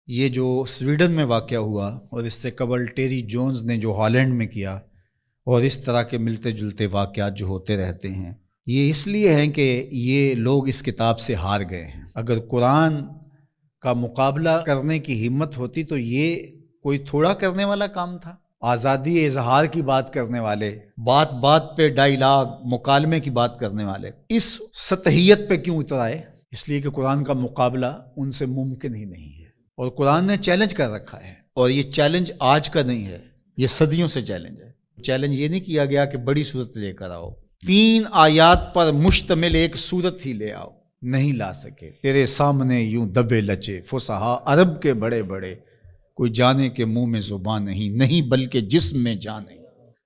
یہ جو سویڈن میں واقعہ ہوا اور اس سے قبل ٹیری جونز نے جو ہالینڈ میں کیا اور اس طرح کے ملتے جلتے واقعات جو ہوتے رہتے ہیں، یہ اس لیے ہیں کہ یہ لوگ اس کتاب سے ہار گئے ہیں۔ اگر قرآن کا مقابلہ کرنے کی ہمت ہوتی تو یہ کوئی تھوڑا کرنے والا کام تھا۔ آزادی اظہار کی بات کرنے والے، بات بات پہ ڈائیلاگ مکالمے کی بات کرنے والے اس سطحیت پہ کیوں اتر آئے؟ اس لیے کہ قرآن کا مقابلہ ان سے ممکن ہی نہیں ہے، اور قرآن نے چیلنج کر رکھا ہے، اور یہ چیلنج آج کا نہیں ہے، یہ صدیوں سے چیلنج ہے۔ چیلنج یہ نہیں کیا گیا کہ بڑی صورت لے کر آؤ، 3 آیات پر مشتمل ایک صورت ہی لے آؤ، نہیں لا سکے۔ تیرے سامنے یوں دبے لچے فصحا عرب کے بڑے بڑے، کوئی جانے کے منہ میں زبان نہیں بلکہ جسم میں جان نہیں۔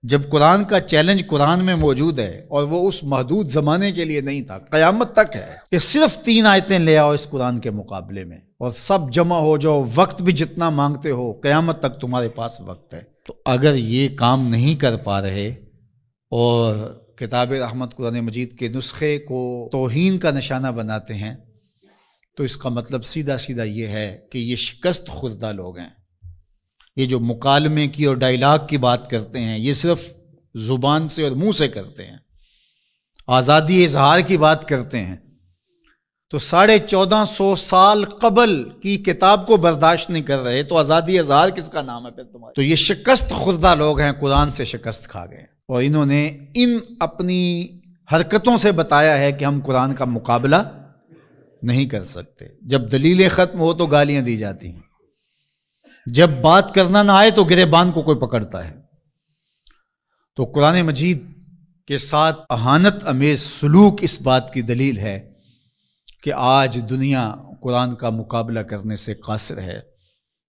جب قرآن کا چیلنج قرآن میں موجود ہے اور وہ اس محدود زمانے کے لیے نہیں تھا، قیامت تک ہے کہ صرف 3 آیتیں لے آؤ اس قرآن کے مقابلے میں اور سب جمع ہو جاؤ، وقت بھی جتنا مانگتے ہو، قیامت تک تمہارے پاس وقت ہے۔ تو اگر یہ کام نہیں کر پا رہے اور کتاب رحمت قرآن مجید کے نسخے کو توہین کا نشانہ بناتے ہیں، تو اس کا مطلب سیدھا سیدھا یہ ہے کہ یہ شکست خوردہ لوگ ہیں۔ یہ جو مکالمے کی اور ڈائیلاگ کی بات کرتے ہیں، یہ صرف زبان سے اور منہ سے کرتے ہیں۔ آزادی اظہار کی بات کرتے ہیں تو 1450 سال قبل کی کتاب کو برداشت نہیں کر رہے، تو آزادی اظہار کس کا نام ہے پھر تمہارے؟ تو یہ شکست خوردہ لوگ ہیں، قرآن سے شکست کھا گئے، اور انہوں نے ان اپنی حرکتوں سے بتایا ہے کہ ہم قرآن کا مقابلہ نہیں کر سکتے۔ جب دلیلیں ختم ہو تو گالیاں دی جاتی ہیں، جب بات کرنا نہ آئے تو گریبان کو کوئی پکڑتا ہے۔ تو قرآن مجید کے ساتھ اہانت امیز سلوک اس بات کی دلیل ہے کہ آج دنیا قرآن کا مقابلہ کرنے سے قاصر ہے،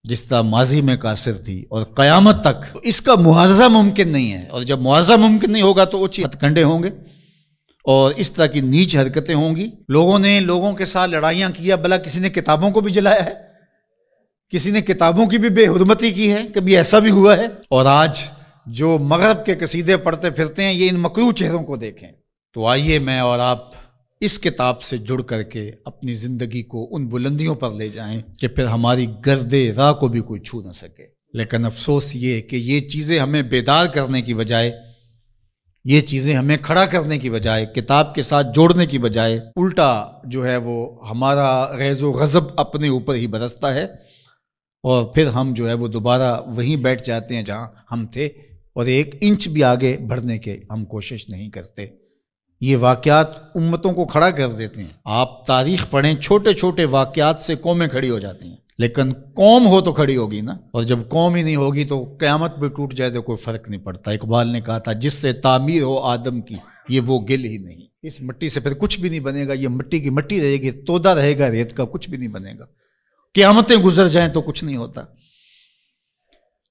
جس طرح ماضی میں قاصر تھی، اور قیامت تک اس کا معاوضہ ممکن نہیں ہے۔ اور جب معاوضہ ممکن نہیں ہوگا تو اوچی ہتھ کنڈے ہوں گے اور اس طرح کی نیچ حرکتیں ہوں گی۔ لوگوں نے لوگوں کے ساتھ لڑائیاں کیا، بھلا کسی نے کتابوں کو بھی جلایا ہے، کسی نے کتابوں کی بھی بے حرمتی کی ہے، کبھی ایسا بھی ہوا ہے؟ اور آج جو مغرب کے قصیدے پڑھتے پھرتے ہیں، یہ ان مکروہ چہروں کو دیکھیں۔ تو آئیے میں اور آپ اس کتاب سے جڑ کر کے اپنی زندگی کو ان بلندیوں پر لے جائیں کہ پھر ہماری گرد راہ کو بھی کوئی چھو نہ سکے۔ لیکن افسوس یہ کہ یہ چیزیں ہمیں بیدار کرنے کی بجائے، یہ چیزیں ہمیں کھڑا کرنے کی بجائے، کتاب کے ساتھ جوڑنے کی بجائے، الٹا جو ہے وہ ہمارا غیظ و غضب اپنے اوپر ہی برستا ہے، اور پھر ہم جو ہے وہ دوبارہ وہیں بیٹھ جاتے ہیں جہاں ہم تھے، اور 1 انچ بھی آگے بڑھنے کے ہم کوشش نہیں کرتے۔ یہ واقعات امتوں کو کھڑا کر دیتے ہیں۔ آپ تاریخ پڑھیں، چھوٹے چھوٹے واقعات سے قومیں کھڑی ہو جاتی ہیں، لیکن قوم ہو تو کھڑی ہوگی نا، اور جب قوم ہی نہیں ہوگی تو قیامت بھی ٹوٹ جائے تو کوئی فرق نہیں پڑتا۔ اقبال نے کہا تھا، جس سے تعمیر ہو آدم کی یہ وہ گل ہی نہیں۔ اس مٹی سے پھر کچھ بھی نہیں بنے گا، یہ مٹی کی مٹی رہے گی، تودا رہے گا ریت کا، کچھ بھی نہیں بنے گا۔ قیامتیں گزر جائیں تو کچھ نہیں ہوتا۔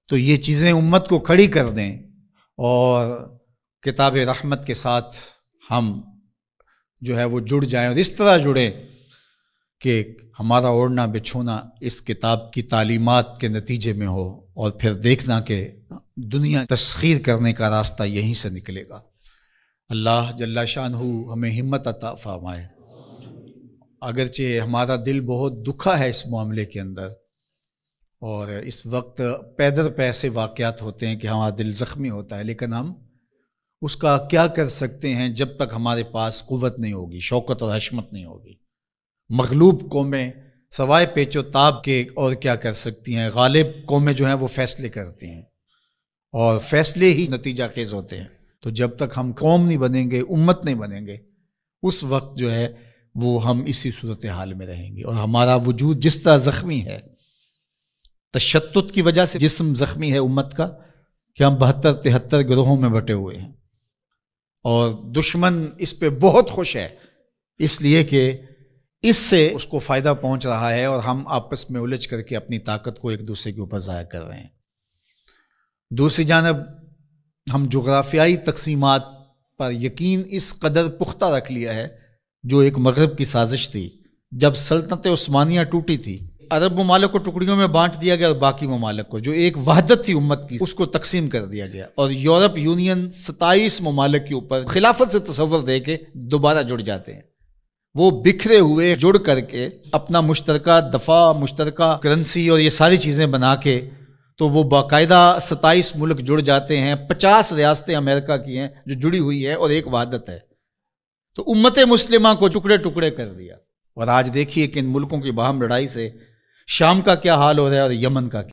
تو یہ چیزیں امت کو کھڑی کر دیں، اور کتاب رحمت کے ساتھ ہم جو ہے وہ جڑ جائیں، اور اس طرح جڑیں کہ ہمارا اوڑھنا بچھونا اس کتاب کی تعلیمات کے نتیجے میں ہو، اور پھر دیکھنا کہ دنیا تسخیر کرنے کا راستہ یہیں سے نکلے گا۔ اللہ جل شانہ ہمیں ہمت عطا فرمائے۔ اگرچہ ہمارا دل بہت دکھا ہے اس معاملے کے اندر، اور اس وقت پیدر پہ ایسے واقعات ہوتے ہیں کہ ہمارا دل زخمی ہوتا ہے، لیکن ہم اس کا کیا کر سکتے ہیں جب تک ہمارے پاس قوت نہیں ہوگی، شوکت اور حشمت نہیں ہوگی۔ مغلوب قومیں سوائے پیچ و تاب کے اور کیا کر سکتی ہیں؟ غالب قومیں جو ہیں وہ فیصلے کرتی ہیں، اور فیصلے ہی نتیجہ خیز ہوتے ہیں۔ تو جب تک ہم قوم نہیں بنیں گے، امت نہیں بنیں گے، اس وقت جو ہے وہ ہم اسی صورتحال میں رہیں گے، اور ہمارا وجود جس طرح زخمی ہے، تشتت کی وجہ سے جسم زخمی ہے امت کا، کہ ہم 72-73 گروہوں میں بٹے ہوئے ہیں، اور دشمن اس پہ بہت خوش ہے، اس لیے کہ اس سے اس کو فائدہ پہنچ رہا ہے، اور ہم آپس میں الجھ کر کے اپنی طاقت کو ایک دوسرے کے اوپر ضائع کر رہے ہیں۔ دوسری جانب ہم جغرافیائی تقسیمات پر یقین اس قدر پختہ رکھ لیا ہے، جو ایک مغرب کی سازش تھی۔ جب سلطنت عثمانیہ ٹوٹی تھی، عرب ممالک کو ٹکڑیوں میں بانٹ دیا گیا، اور باقی ممالک کو، جو ایک وحدت تھی امت کی، اس کو تقسیم کر دیا گیا، اور یورپ یونین 27 ممالک کے اوپر خلافت سے تصور دے کے دوبارہ جڑ جاتے ہیں۔ وہ بکھرے ہوئے جڑ کر کے اپنا مشترکہ دفاع، مشترکہ کرنسی اور یہ ساری چیزیں بنا کے تو وہ باقاعدہ 27 ملک جڑ جاتے ہیں، 50 ریاستیں امریکہ کی ہیں جو جڑی ہوئی ہے اور ایک وحدت ہے۔ تو امت مسلمہ کو ٹکڑے ٹکڑے کر دیا، اور آج دیکھیے کہ ان ملکوں کی باہم لڑائی سے شام کا کیا حال ہو رہا ہے اور یمن کا کیا۔